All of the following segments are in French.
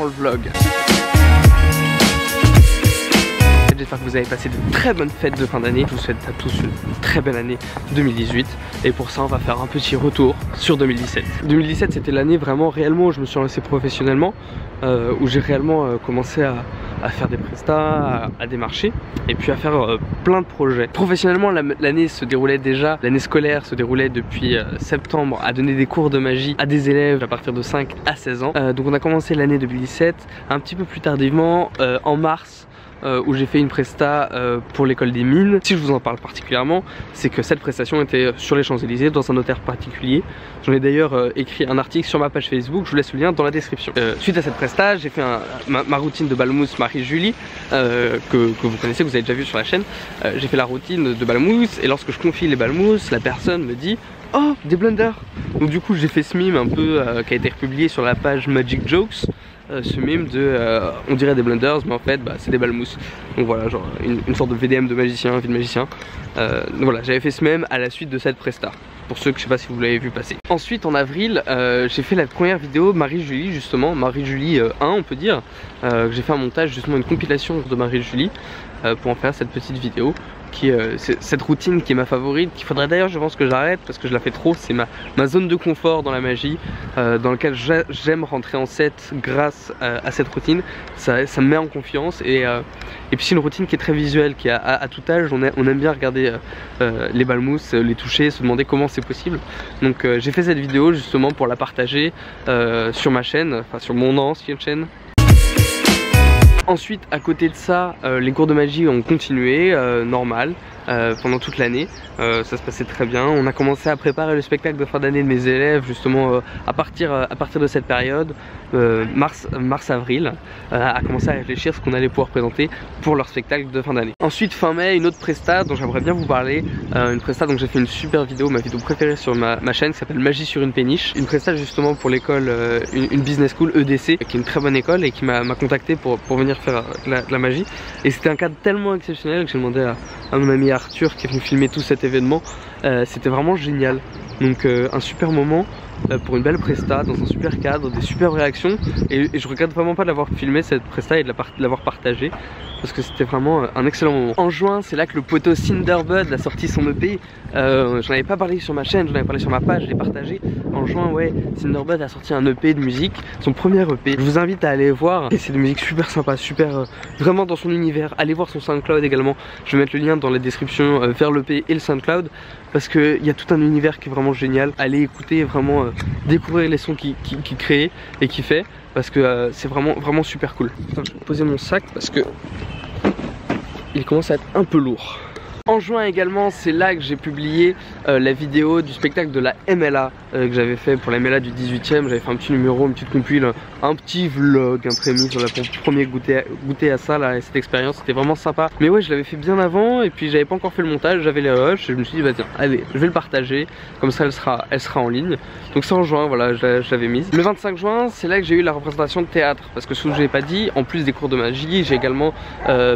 reprend le vlog. J'espère que vous avez passé de très bonnes fêtes de fin d'année. Je vous souhaite à tous une très belle année 2018. Et pour ça on va faire un petit retour sur 2017. 2017 c'était l'année vraiment réellement où je me suis lancé professionnellement, où j'ai réellement commencé à faire des prestats, à démarcher et puis à faire plein de projets. Professionnellement l'année se déroulait déjà, l'année scolaire se déroulait depuis septembre à donner des cours de magie à des élèves à partir de 5 à 16 ans. Donc on a commencé l'année 2017 un petit peu plus tardivement en mars, où j'ai fait une presta pour l'école des mines. Si je vous en parle particulièrement, c'est que cette prestation était sur les Champs-Élysées dans un notaire particulier. J'en ai d'ailleurs écrit un article sur ma page Facebook, je vous laisse le lien dans la description. Suite à cette presta, j'ai fait ma routine de balmousse Marie-Julie, que vous connaissez, que vous avez déjà vu sur la chaîne. J'ai fait la routine de balmousse et lorsque je confie les balmousses, la personne me dit « Oh, des blenders !» Donc du coup j'ai fait ce mime un peu qui a été republié sur la page Magic Jokes. Ce mime de on dirait des blenders mais en fait bah, c'est des balmousses. Donc voilà, genre une sorte de VDM de magicien, vie de magicien. Donc voilà, j'avais fait ce mème à la suite de cette presta. Pour ceux que je sais pas si vous l'avez vu passer. Ensuite en avril j'ai fait la première vidéo Marie-Julie justement, Marie-Julie 1 on peut dire. J'ai fait un montage justement, une compilation de Marie-Julie pour en faire cette petite vidéo. Cette routine qui est ma favorite, qu'il faudrait d'ailleurs je pense que j'arrête parce que je la fais trop. C'est ma zone de confort dans la magie, dans laquelle j'aime rentrer en set grâce à cette routine. Ça me met en confiance et puis c'est une routine qui est très visuelle, qui à tout âge on aime bien regarder les balmousses, les toucher, se demander comment c'est possible. Donc j'ai fait cette vidéo justement pour la partager sur ma chaîne, enfin sur mon ancienne chaîne. Ensuite à côté de ça, les cours de magie ont continué normal pendant toute l'année. Ça se passait très bien. On a commencé à préparer le spectacle de fin d'année de mes élèves justement à partir de cette période, mars-avril, à commencer à réfléchir ce qu'on allait pouvoir présenter pour leur spectacle de fin d'année. Ensuite fin mai, une autre presta dont j'aimerais bien vous parler, une presta dont j'ai fait une super vidéo, ma vidéo préférée sur ma chaîne qui s'appelle Magie sur une péniche. Une presta justement pour l'école, une business school EDC, qui est une très bonne école et qui m'a contacté pour venir faire de la magie. Et c'était un cadre tellement exceptionnel que j'ai demandé à mon ami Arthur qui est venu filmer tout cet événement. C'était vraiment génial. Donc un super moment pour une belle presta dans un super cadre, des superbes réactions et je regrette vraiment pas d'avoir filmé cette presta et de l'avoir partagée parce que c'était vraiment un excellent moment. En juin, c'est là que le poteau Cinderbud a sorti son EP. J'en avais pas parlé sur ma chaîne, j'en avais parlé sur ma page, je l'ai partagé. En juin, ouais, Cinderbud a sorti un EP de musique, son premier EP. Je vous invite à aller voir. Et c'est de musique super sympa, super vraiment dans son univers. Allez voir son SoundCloud également. Je vais mettre le lien dans la description vers l'EP et le SoundCloud parce qu'il y a tout un univers qui est vraiment génial. Allez écouter, vraiment découvrir les sons qu'il crée et qu'il fait parce que c'est vraiment super cool. Putain, je vais poser mon sac parce que il commence à être un peu lourd. En juin également, c'est là que j'ai publié la vidéo du spectacle de la MLA que j'avais fait pour la MLA du 18e. J'avais fait un petit numéro, une petite compile, un petit vlog, un prémisse, voilà, pour premier goûter à ça, là, cette expérience. C'était vraiment sympa. Mais ouais, je l'avais fait bien avant et puis j'avais pas encore fait le montage, j'avais les rushs et je me suis dit bah tiens, allez, je vais le partager, comme ça elle sera en ligne. Donc c'est en juin, voilà, je l'avais mise. Le 25 juin, c'est là que j'ai eu la représentation de théâtre parce que ce que je n'ai pas dit, en plus des cours de magie, j'ai également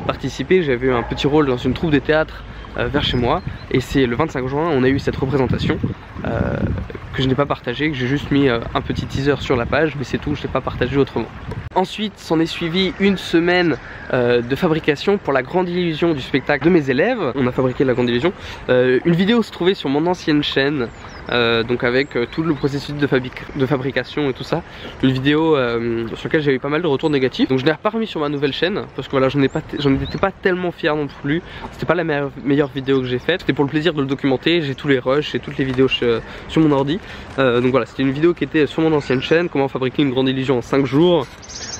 participé, j'avais eu un petit rôle dans une troupe de théâtre vers chez moi et c'est le 25 juin on a eu cette représentation que je n'ai pas partagée, que j'ai juste mis un petit teaser sur la page mais c'est tout, je ne l'ai pas partagé autrement. Ensuite s'en est suivi une semaine de fabrication pour la grande illusion du spectacle de mes élèves. On a fabriqué la grande illusion, une vidéo se trouvait sur mon ancienne chaîne donc avec tout le processus de fabrication et tout ça. Une vidéo sur laquelle j'ai eu pas mal de retours négatifs, donc je l'ai pas remis sur ma nouvelle chaîne parce que voilà, j'en étais pas tellement fier non plus. C'était pas la meilleure vidéo que j'ai faite, c'était pour le plaisir de le documenter. J'ai tous les rushs et toutes les vidéos sur mon ordi, donc voilà, c'était une vidéo qui était sur mon ancienne chaîne, comment fabriquer une grande illusion en 5 jours.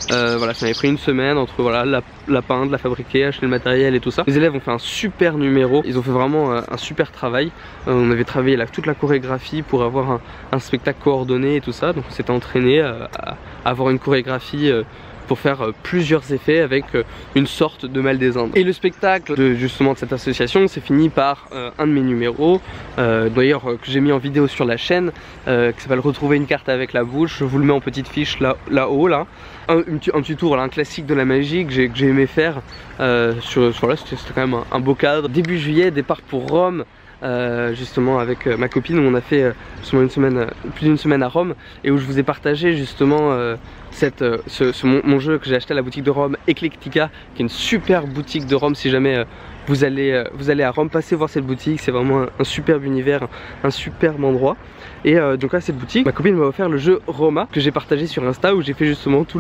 Voilà, ça m'avait pris une semaine entre voilà, la peindre, la fabriquer, acheter le matériel et tout ça. Les élèves ont fait un super numéro, ils ont fait vraiment un super travail. On avait travaillé toute la chorégraphie pour avoir un spectacle coordonné et tout ça. Donc on s'était entraîné à avoir une chorégraphie pour faire plusieurs effets avec une sorte de mal des Indes. Et le spectacle justement de cette association s'est fini par un de mes numéros, d'ailleurs que j'ai mis en vidéo sur la chaîne, qui s'appelle Retrouver une carte avec la bouche. Je vous le mets en petite fiche là-haut là. Un petit tour, voilà, un classique de la magie que j'ai aimé faire. Voilà, c'était quand même un beau cadre. Début juillet, départ pour Rome. justement avec ma copine, où on a fait justement plus d'une semaine à Rome, et où je vous ai partagé justement mon jeu que j'ai acheté à la boutique de Rome, Eclectica, qui est une super boutique de Rome. Si jamais vous allez à Rome, passez voir cette boutique, c'est vraiment un superbe univers, un superbe endroit. Et donc à cette boutique, ma copine m'a offert le jeu Roma, que j'ai partagé sur Insta, où j'ai fait justement tout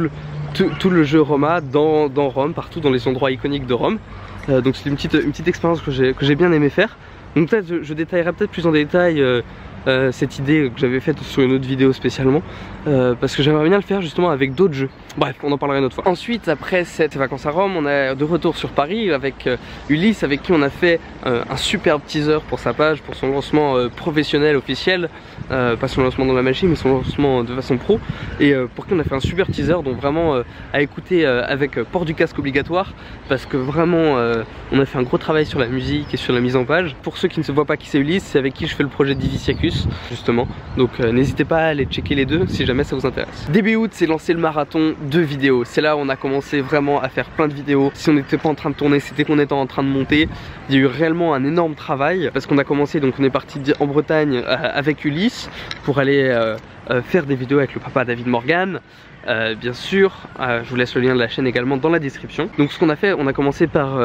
le jeu Roma dans Rome, partout dans les endroits iconiques de Rome. Donc c'est une petite expérience que j'ai bien aimé faire. Donc peut-être je détaillerai peut-être plus en détail cette idée que j'avais faite sur une autre vidéo spécialement, parce que j'aimerais bien le faire justement avec d'autres jeux. Bref, on en parlera une autre fois. Ensuite, après cette vacances à Rome, on est de retour sur Paris avec Ulysse, avec qui on a fait un superbe teaser pour sa page, pour son lancement professionnel officiel, pas son lancement dans la magie mais son lancement de façon pro, et pour qui on a fait un super teaser, donc vraiment à écouter avec port du casque obligatoire, parce que vraiment on a fait un gros travail sur la musique et sur la mise en page. Pour ceux qui ne se voient pas qui c'est Ulysse, c'est avec qui je fais le projet Diviciacus justement, donc n'hésitez pas à aller checker les deux si jamais ça vous intéresse. Début août, c'est lancé le marathon de vidéos. C'est là où on a commencé vraiment à faire plein de vidéos. Si on n'était pas en train de tourner, c'était qu'on était en train de monter. Il y a eu réellement un énorme travail, parce qu'on a commencé, donc on est parti en Bretagne avec Ulysse pour aller faire des vidéos avec le papa David Morgan. Bien sûr, je vous laisse le lien de la chaîne également dans la description. Donc ce qu'on a fait, on a commencé par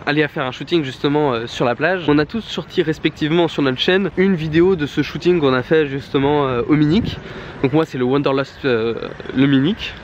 aller faire un shooting justement sur la plage. On a tous sorti respectivement sur notre chaîne une vidéo de ce shooting qu'on a fait justement au Minic. Donc moi c'est le Wanderlust le Minic.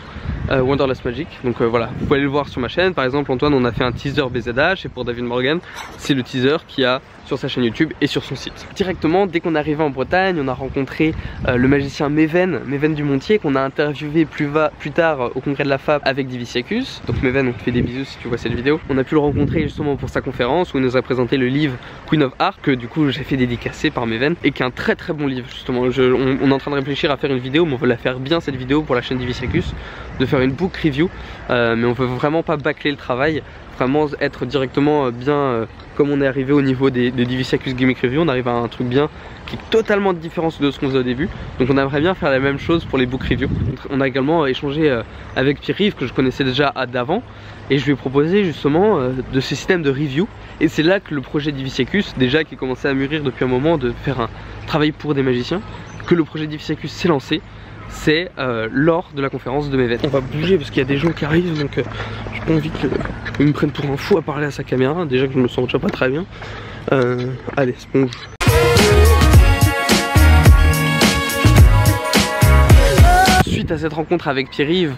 Wanderlust Magic, donc voilà, vous pouvez aller le voir sur ma chaîne. Par exemple, Antoine, on a fait un teaser BZH, et pour David Morgan, c'est le teaser qu'il y a sur sa chaîne YouTube et sur son site. Directement, dès qu'on est arrivé en Bretagne, on a rencontré le magicien Méven du Montier, qu'on a interviewé plus tard au congrès de la FAB avec Diviciacus. Donc Méven, on te fait des bisous si tu vois cette vidéo. On a pu le rencontrer justement pour sa conférence, où il nous a présenté le livre Queen of Hearts, que du coup j'ai fait dédicacer par Méven, et qui est un très très bon livre justement. On est en train de réfléchir à faire une vidéo, mais on veut la faire bien, cette vidéo, pour la chaîne Diviciacus, de faire une book review, mais on veut vraiment pas bâcler le travail, vraiment être directement bien comme on est arrivé au niveau des Diviciacus Gimmick Review. On arrive à un truc bien qui est totalement différent de ce qu'on faisait au début, donc on aimerait bien faire la même chose pour les book reviews. On a également échangé avec Pierre-Yves, que je connaissais déjà d'avant, et je lui ai proposé justement de ce système de review, et c'est là que le projet Diviciacus, déjà qui commençait à mûrir depuis un moment, de faire un travail pour des magiciens, que le projet Diviciacus s'est lancé. C'est lors de la conférence de Méven. On va bouger parce qu'il y a des gens qui arrivent, donc j'ai pas envie qu'ils me prennent pour un fou à parler à sa caméra. Déjà que je me sens déjà pas très bien. Allez, sponge. Suite à cette rencontre avec Pierre-Yves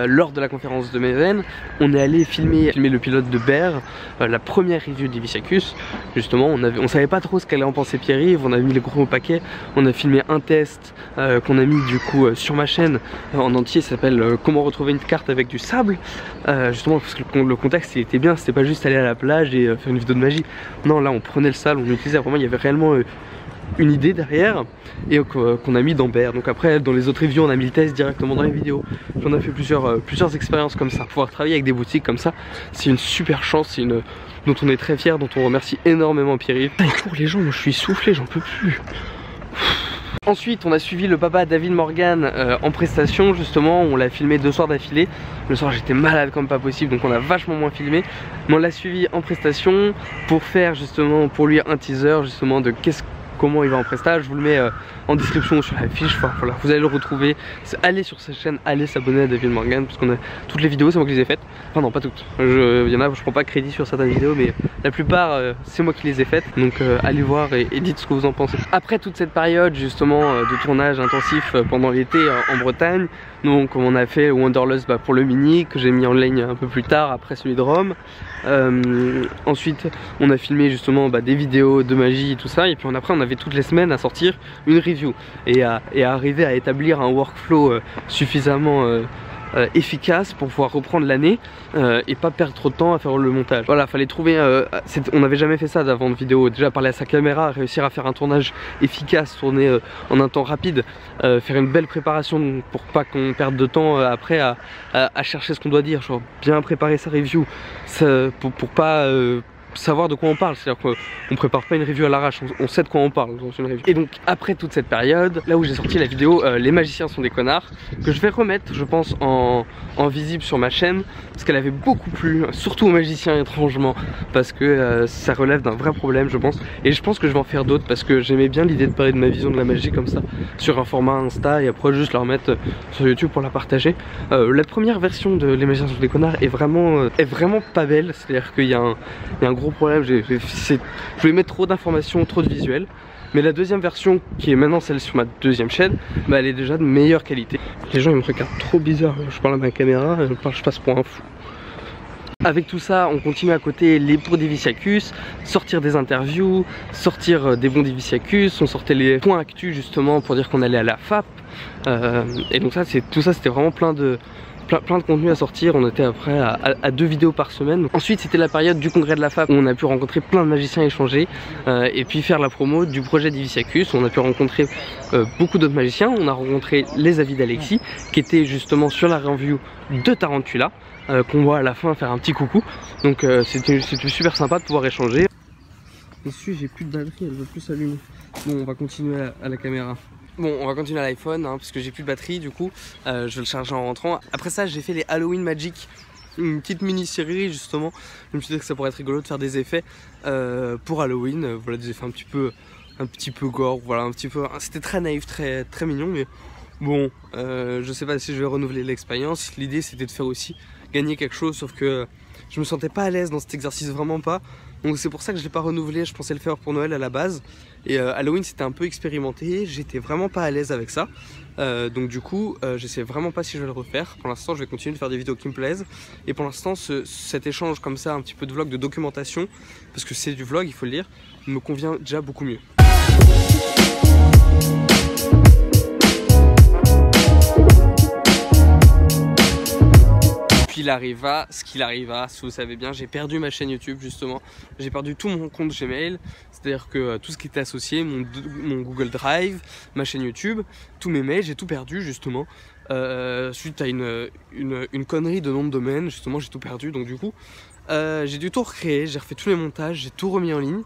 lors de la conférence de Méven, on est allé filmer le pilote de Bear, la première review de Diviciacus. Justement, on savait pas trop ce qu'allait en penser Pierre-Yves, on a mis le gros paquet, on a filmé un test qu'on a mis du coup sur ma chaîne en entier, ça s'appelle comment retrouver une carte avec du sable, justement parce que le contexte il était bien, c'était pas juste aller à la plage et faire une vidéo de magie. Non, là on prenait le sable, on l'utilisait vraiment, il y avait réellement une idée derrière, et qu'on a mis dans Bear. Donc après dans les autres reviews on a mis le test directement dans les vidéos. J'en ai fait plusieurs expériences comme ça. Pouvoir travailler avec des boutiques comme ça, c'est une super chance, c'est une dont on est très fiers, dont on remercie énormément Pierre-Yves. Pour les gens, moi je suis soufflé, j'en peux plus. Ensuite on a suivi le papa David Morgan en prestation, justement on l'a filmé 2 soirs d'affilée. Le soir j'étais malade comme pas possible, donc on a vachement moins filmé, mais on l'a suivi en prestation pour faire justement pour lui un teaser justement de comment il va en prestage. Je vous le mets en description sur la fiche, enfin, voilà, vous allez le retrouver. Allez sur sa chaîne, allez s'abonner à David Morgan, parce qu'on a toutes les vidéos, c'est moi qui les ai faites. Enfin non, pas toutes, il y en a, je prends pas crédit sur certaines vidéos, mais la plupart c'est moi qui les ai faites. Donc allez voir et dites ce que vous en pensez. Après toute cette période justement de tournage intensif pendant l'été en Bretagne, donc on a fait Wanderlust pour le Mini, que j'ai mis en ligne un peu plus tard après celui de Rome. Ensuite on a filmé justement des vidéos de magie et tout ça, et puis après on avait toutes les semaines à sortir une review et à arriver à établir un workflow suffisamment efficace pour pouvoir reprendre l'année et pas perdre trop de temps à faire le montage. Voilà, fallait trouver, on n'avait jamais fait ça d'avant de vidéo, déjà parler à sa caméra, réussir à faire un tournage efficace, tourner en un temps rapide, faire une belle préparation pour pas qu'on perde de temps après à chercher ce qu'on doit dire, genre bien préparer sa review pour pas savoir de quoi on parle, c'est-à-dire qu'on prépare pas une review à l'arrache, on sait de quoi on parle dans une review. Et donc après toute cette période, là où j'ai sorti la vidéo Les magiciens sont des connards, que je vais remettre je pense en visible sur ma chaîne, parce qu'elle avait beaucoup plu, surtout aux magiciens étrangement, parce que ça relève d'un vrai problème je pense, et je pense que je vais en faire d'autres, parce que j'aimais bien l'idée de parler de ma vision de la magie comme ça, sur un format Insta, et après juste la remettre sur YouTube pour la partager. La première version de Les magiciens sont des connards est vraiment pas belle, c'est-à-dire qu'il y a un gros problème, je voulais mettre trop d'informations, trop de visuels. Mais la deuxième version, qui est maintenant celle sur ma deuxième chaîne, bah elle est déjà de meilleure qualité. Les gens ils me regardent trop bizarre, je parle à ma caméra, je passe pour un fou. Avec tout ça, on continue à côté les pour Diviciacus, sortir des interviews, sortir des bons Diviciacus, on sortait les points actus justement pour dire qu'on allait à la FAP. Et donc tout ça c'était vraiment plein de contenu à sortir. On était après à 2 vidéos par semaine. Ensuite c'était la période du congrès de la FAP où on a pu rencontrer plein de magiciens, échanger et puis faire la promo du projet Diviciacus. On a pu rencontrer beaucoup d'autres magiciens. On a rencontré les avis d'Alexis qui étaient justement sur la review de Tarantula, qu'on voit à la fin faire un petit coucou. Donc c'était super sympa de pouvoir échanger. Dessus j'ai plus de batterie, elle veut plus s'allumer. Bon, on va continuer à la caméra. Bon, on va continuer à l'iPhone hein, parce que j'ai plus de batterie du coup, je vais le charger en rentrant. Après ça j'ai fait les Halloween Magic, une petite mini-série justement. Je me suis dit que ça pourrait être rigolo de faire des effets pour Halloween, voilà des effets un petit peu gore, voilà un petit peu, c'était très naïf, très mignon, mais bon, je sais pas si je vais renouveler l'expérience. L'idée c'était de faire aussi gagner quelque chose, sauf que je me sentais pas à l'aise dans cet exercice, vraiment pas. Donc c'est pour ça que je l'ai pas renouvelé, je pensais le faire pour Noël à la base. Et Halloween c'était un peu expérimenté, j'étais vraiment pas à l'aise avec ça. Donc du coup je sais vraiment pas si je vais le refaire. Pour l'instant je vais continuer de faire des vidéos qui me plaisent. Et pour l'instant cet échange comme ça, un petit peu de vlog, de documentation, parce que c'est du vlog il faut le dire, me convient déjà beaucoup mieux. Puis il arriva ce qu'il arriva, si vous savez bien, j'ai perdu ma chaîne YouTube justement, j'ai perdu tout mon compte Gmail, c'est-à-dire que tout ce qui était associé, mon Google Drive, ma chaîne YouTube, tous mes mails, j'ai tout perdu justement, suite à une connerie de nom de domaine, justement j'ai tout perdu, donc du coup j'ai dû tout recréer, j'ai refait tous les montages, j'ai tout remis en ligne.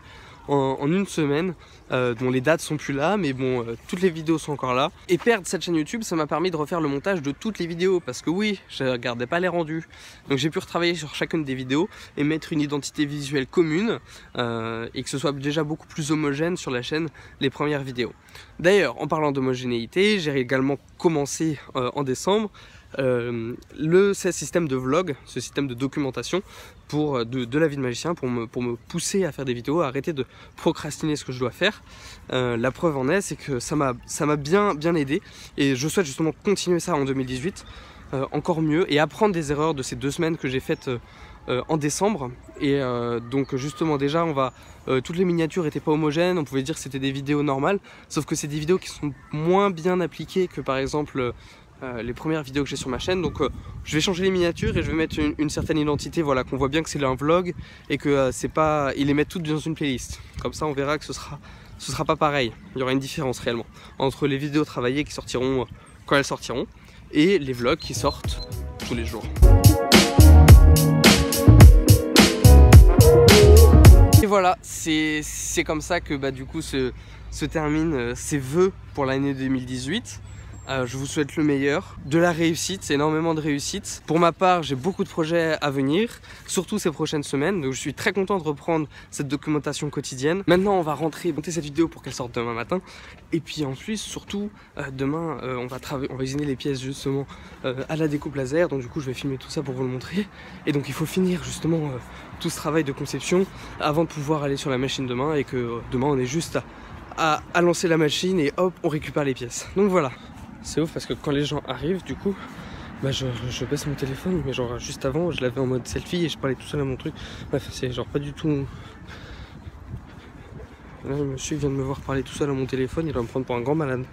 En une semaine, dont les dates sont plus là, mais bon, toutes les vidéos sont encore là. Et perdre cette chaîne YouTube, ça m'a permis de refaire le montage de toutes les vidéos, parce que oui, je regardais pas les rendus. Donc j'ai pu retravailler sur chacune des vidéos et mettre une identité visuelle commune, et que ce soit déjà beaucoup plus homogène sur la chaîne les premières vidéos. D'ailleurs, en parlant d'homogénéité, j'ai également commencé en décembre ce système de vlog, ce système de documentation de la vie de magicien pour me pousser à faire des vidéos, à arrêter de procrastiner ce que je dois faire. La preuve en est, c'est que ça m'a bien aidé et je souhaite justement continuer ça en 2018, encore mieux, et apprendre des erreurs de ces 2 semaines que j'ai faites en décembre. Et donc justement déjà toutes les miniatures n'étaient pas homogènes, on pouvait dire que c'était des vidéos normales, sauf que c'est des vidéos qui sont moins bien appliquées que par exemple les premières vidéos que j'ai sur ma chaîne. Donc je vais changer les miniatures et je vais mettre une certaine identité, voilà, qu'on voit bien que c'est un vlog et que c'est pas, ils les mettent toutes dans une playlist. Comme ça on verra que ce sera pas pareil, il y aura une différence réellement entre les vidéos travaillées qui sortiront quand elles sortiront et les vlogs qui sortent tous les jours. Et voilà, c'est comme ça que bah, du coup se terminent ces vœux pour l'année 2018. Je vous souhaite le meilleur, de la réussite, énormément de réussite. Pour ma part, j'ai beaucoup de projets à venir, surtout ces prochaines semaines, donc je suis très content de reprendre cette documentation quotidienne. Maintenant, on va monter cette vidéo pour qu'elle sorte demain matin. Et puis en plus, surtout, demain, on va usiner les pièces justement à la découpe laser, donc du coup, je vais filmer tout ça pour vous le montrer. Et donc, il faut finir justement tout ce travail de conception avant de pouvoir aller sur la machine demain, et que demain, on est juste à lancer la machine et hop, on récupère les pièces. Donc voilà. C'est ouf parce que quand les gens arrivent, du coup, bah je baisse mon téléphone, mais genre juste avant, je l'avais en mode selfie et je parlais tout seul à mon truc. Bref, c'est genre pas du tout... Là, le monsieur vient de me voir parler tout seul à mon téléphone, il va me prendre pour un grand malade.